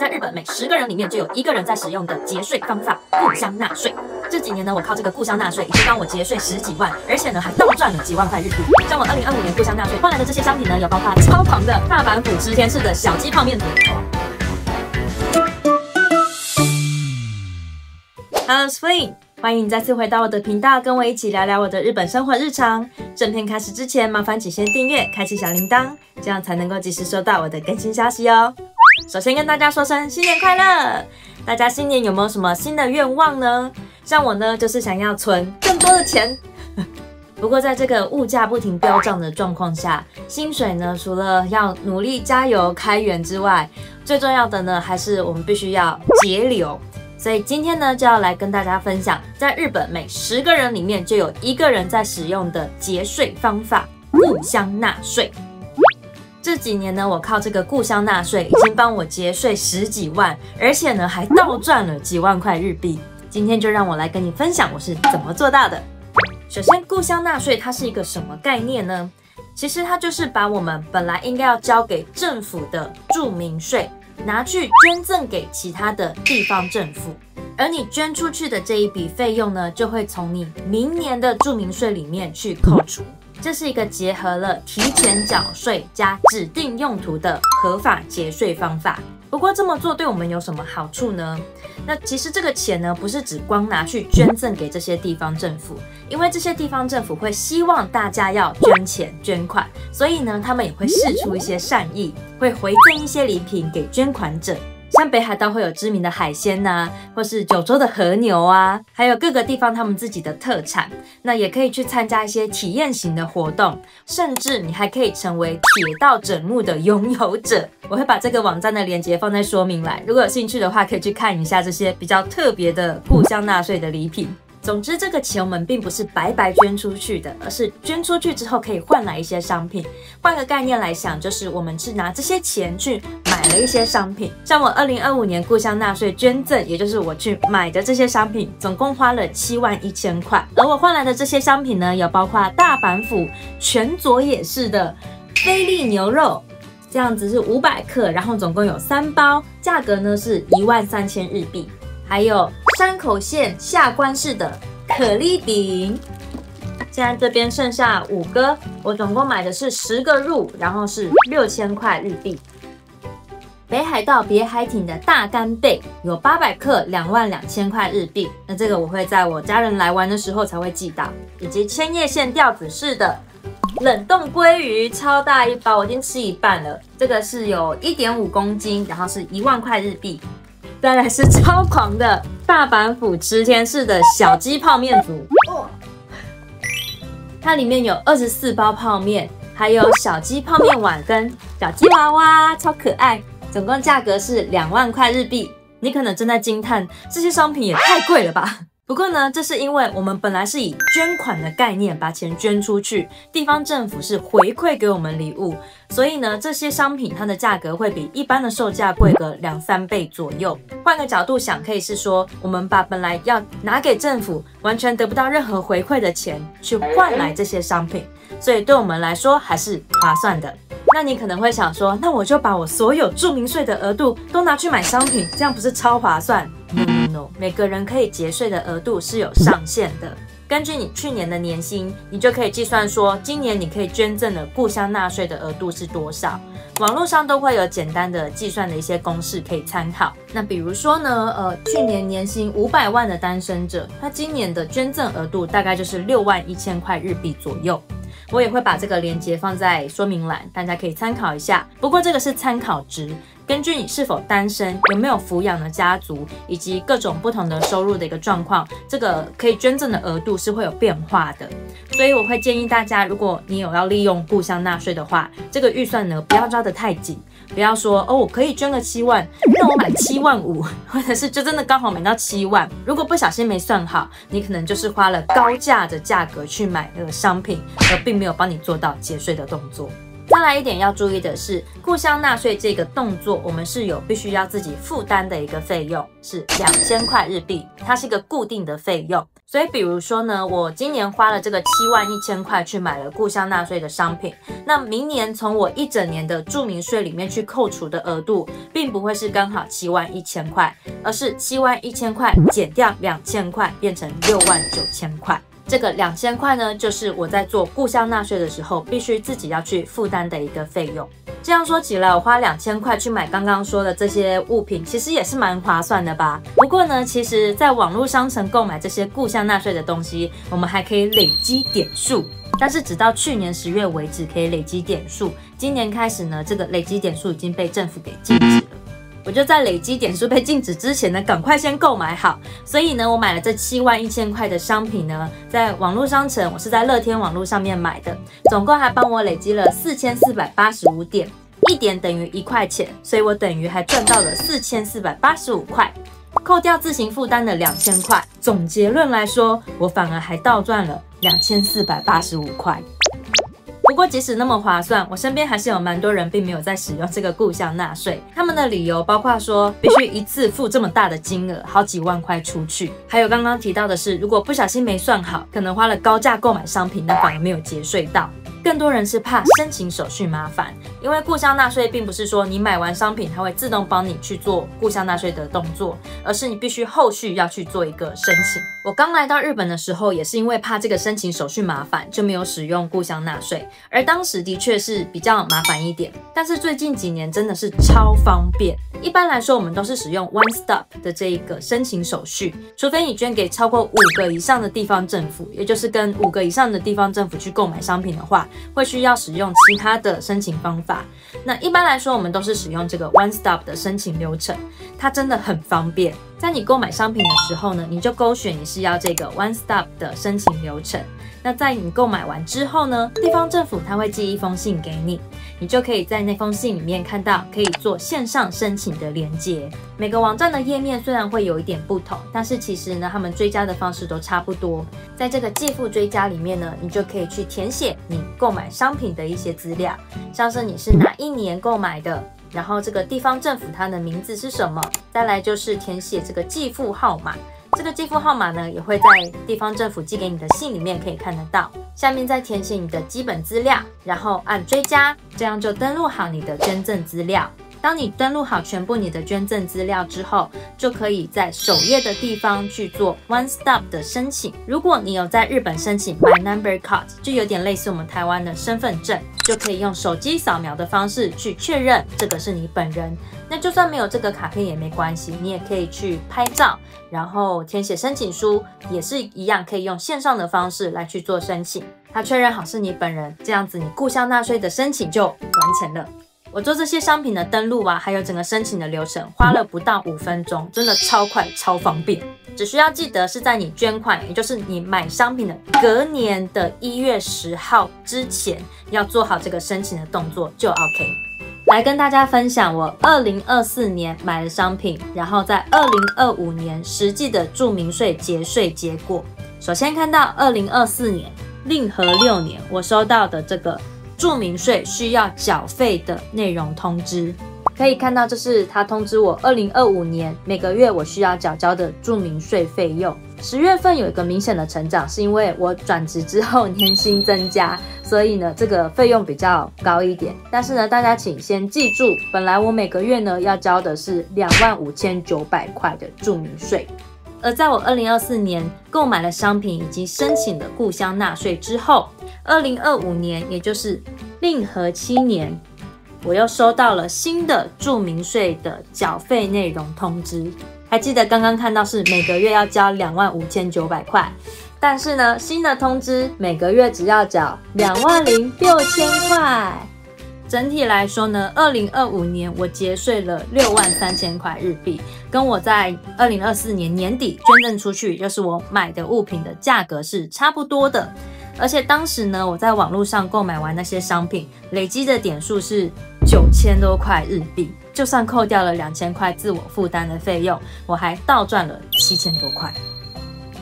在日本每10個人裡面就有1個人在使用的節稅方法——故鄉納稅。這幾年呢，我靠這個故鄉納稅已經幫我節稅10幾萬，而且呢還倒賺了幾萬塊日幣。像我2025年故鄉納稅換來的這些商品呢，有包括超狂的大阪府池田市的小雞泡麵組。Hello Spring， 歡迎你再次回到我的頻道，跟我一起聊聊我的日本生活日常。正片開始之前，麻煩請先訂閱，開啟小鈴鐺，這樣才能夠及時收到我的更新消息哦。首先跟大家說聲新年快樂！大家新年有沒有什麼新的願望呢？像我呢，就是想要存更多的錢。不過在這個物價不停飆漲的狀況下，薪水呢，除了要努力加油開源之外，最重要的呢，還是我們必須要節流。所以今天呢，就要來跟大家分享，在日本每10個人裡面就有1個人在使用的節稅方法——故鄉納稅。這幾年呢，我靠這個故鄉納稅已經幫我節稅10幾萬，而且呢還倒賺了幾萬塊日幣。今天就讓我來跟你分享我是怎麼做到的。首先，故鄉納稅它是一個什麼概念呢？其實它就是把我們本來應該要交給政府的住民稅，拿去捐贈給其他的地方政府，而你捐出去的這一筆費用呢，就會從你明年的住民稅裡面去扣除。這是一個結合了提前繳稅加指定用途的合法節稅方法。不過這麼做對我們有什麼好處呢？那其實這個錢呢，不是只光拿去捐贈給這些地方政府，因為這些地方政府會希望大家要捐錢捐款，所以呢，他們也會釋出一些善意，會回贈一些禮品給捐款者。像北海道會有知名的海鮮啊，或是九州的和牛啊，還有各個地方他們自己的特產。那也可以去參加一些體驗型的活動，甚至你還可以成為鐵道枕木的擁有者。我會把這個網站的鏈接放在說明欄，如果有興趣的話，可以去看一下這些比較特別的故鄉納稅的禮品。總之，這個錢我們並不是白白捐出去的，而是捐出去之後可以換來一些商品。換個概念來想，就是我們是拿這些錢去買了一些商品。像我2025年故鄉納稅捐贈，也就是我去買的這些商品，總共花了71000塊。而我換來的這些商品呢，有包括大阪府全佐野市的菲力牛肉，這樣子是500克，然後總共有3包，價格呢是13000日幣。還有山口縣下關市的可麗餅，現在這邊剩下5個，我總共買的是10個入，然後是6000塊日幣。北海道別海町的大干貝有800克，22000塊日幣。那這個我會在我家人來玩的時候才會寄到。以及千葉縣釣子市的冷凍鮭魚，超大一包，我已經吃一半了。這個是有1.5公斤，然後是1萬塊日幣。再來是超狂的大阪府池田市的小雞泡麵組，它裡面有24包泡麵，還有小雞泡麵碗跟小雞娃娃，超可愛。總共價格是2萬塊日幣。你可能正在驚嘆，這些商品也太貴了吧？不過呢，這是因為我們本來是以捐款的概念把錢捐出去，地方政府是回饋給我們禮物，所以呢，這些商品它的價格會比一般的售價貴個2-3倍左右。換個角度想，可以是說，我們把本來要拿給政府完全得不到任何回饋的錢，去換來這些商品，所以對我們來說還是划算的。那你可能會想說，那我就把我所有住民稅的額度都拿去買商品，這樣不是超划算？No， 每個人可以節稅的額度是有上限的。根據你去年的年薪，你就可以計算說，今年你可以捐贈的故鄉納稅的額度是多少。網絡上都會有簡單的計算的一些公式可以參考。那比如說呢，去年年薪500萬的單身者，他今年的捐贈額度大概就是61000塊日幣左右。我也會把這個鏈接放在說明欄，大家可以參考一下。不過這個是參考值，根據你是否單身、有沒有撫養的家族，以及各種不同的收入的一個狀況，這個可以捐贈的額度是會有變化的。所以我會建議大家，如果你有要利用故鄉納稅的話，這個預算呢不要抓得太緊，不要說哦我可以捐個7萬，那我買7萬5，或者是就真的剛好買到7萬。如果不小心沒算好，你可能就是花了高價的價格去買那個商品，而並沒有幫你做到節稅的動作。再來一點要注意的是，故鄉納稅這個動作，我們是有必須要自己負擔的一個費用，是2000塊日幣，它是一個固定的費用。所以比如說呢，我今年花了這個71000塊去買了故鄉納稅的商品，那明年從我一整年的住民稅裡面去扣除的額度，並不會是剛好71000塊，而是71000塊減掉2000塊，變成69000塊。這個2000塊呢，就是我在做故鄉納稅的時候必須自己要去負擔的一個費用。這樣說起來，我花2000塊去買剛剛說的這些物品，其實也是蠻划算的吧？不過呢，其實在網絡商城購買這些故鄉納稅的東西，我們還可以累積點數，但是直到去年10月為止可以累積點數。今年開始呢，這個累積點數已經被政府給禁止了。我就在累積點數被禁止之前呢，趕快先購買好。所以呢，我買了這71000塊的商品呢，在網絡商城，我是在樂天網絡上面買的，總共還幫我累積了4485點，1點等於1塊錢，所以我等於還賺到了4485塊，扣掉自行負擔的2000塊，總結論來說，我反而還倒賺了2485塊。不過即使那麼划算，我身邊還是有蠻多人並沒有在使用這個故鄉納稅。他們的理由包括說，必須一次付這麼大的金額，好幾萬塊出去。還有剛剛提到的是，如果不小心沒算好，可能花了高價購買商品，那反而沒有節稅到。更多人是怕申請手續麻煩，因為故鄉納稅並不是說你買完商品它會自動幫你去做故鄉納稅的動作，而是你必須後續要去做一個申請。我剛來到日本的時候，也是因為怕這個申請手續麻煩，就沒有使用故鄉納稅，而當時的確是比較麻煩一點，但是最近幾年真的是超方便。一般來說，我們都是使用 One Stop 的這一個申請手續，除非你捐給超過5個以上的地方政府，也就是跟5個以上的地方政府去購買商品的話，會需要使用其他的申請方法。那一般來說，我們都是使用這個 One Stop 的申請流程，它真的很方便。在你購買商品的時候呢，你就勾選你是要這個 One Stop 的申請流程。那在你購買完之後呢，地方政府它會寄一封信給你，你就可以在那封信裡面看到可以做線上申請的連結。每個網站的頁面雖然會有一點不同，但是其實呢，他們追加的方式都差不多。在這個寄付追加裡面呢，你就可以去填寫你購買商品的一些資料，像是你是哪一年購買的，然後這個地方政府它的名字是什麼，再來就是填寫這個寄付號碼。這個寄付號碼呢，也會在地方政府寄給你的信裡面可以看得到。下面再填寫你的基本資料，然後按追加，這樣就登錄好你的捐贈資料。當你登錄好全部你的捐贈資料之後，就可以在首頁的地方去做 One Stop 的申請。如果你有在日本申請 My Number Card， 就有點類似我們台灣的身份證，就可以用手機掃描的方式去確認這個是你本人。那就算沒有這個卡片也沒關係，你也可以去拍照，然後填寫申請書，也是一樣可以用線上的方式來去做申請。他確認好是你本人，這樣子你故鄉納稅的申請就完成了。我做這些商品的登錄啊，還有整個申請的流程，花了不到5分鐘，真的超快超方便。只需要記得是在你捐款，也就是你買商品的隔年的1月10號之前，要做好這個申請的動作就 OK。來跟大家分享我2024年買的商品，然後在2025年實際的住民稅節稅結果。首先看到2024年令和6年，我收到的這個住民稅需要繳費的內容通知，可以看到這是他通知我2025年每個月我需要繳交的住民稅費用。10月份有一個明顯的成長，是因為我轉職之後年薪增加，所以呢這個費用比較高一點。但是呢大家請先記住，本來我每個月呢要交的是25900塊的住民稅。而在我2024年購買了商品以及申請了故鄉納稅之後，2025年也就是令和7年，我又收到了新的住民稅的繳費內容通知。還記得剛剛看到是每個月要交25900塊，但是呢新的通知每個月只要繳26000塊。整體來說呢，2025年我節稅了63000塊日幣，跟我在2024年年底捐贈出去，就是我買的物品的價格是差不多的。而且當時呢，我在網絡上購買完那些商品，累積的點數是9000多塊日幣，就算扣掉了2000塊自我負擔的費用，我還倒賺了7000多塊。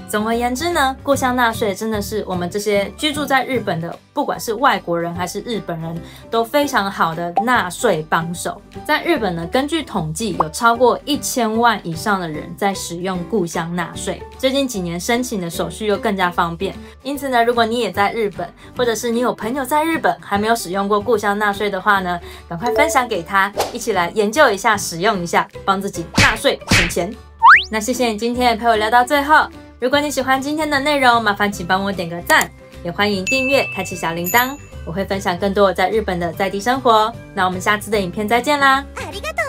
總而言之呢，故鄉納稅真的是我們這些居住在日本的，不管是外國人還是日本人，都非常好的納稅幫手。在日本呢，根據統計，有超過1000萬以上的人在使用故鄉納稅。最近幾年申請的手續又更加方便，因此呢，如果你也在日本，或者是你有朋友在日本還沒有使用過故鄉納稅的話呢，趕快分享給他，一起來研究一下，使用一下，幫自己納稅省錢。那謝謝你今天也陪我聊到最後。如果你喜歡今天的內容，麻煩請幫我點個讚，也歡迎訂閱，開啟小鈴鐺，我會分享更多我在日本的在地生活。那我們下次的影片再見啦！ありがとう。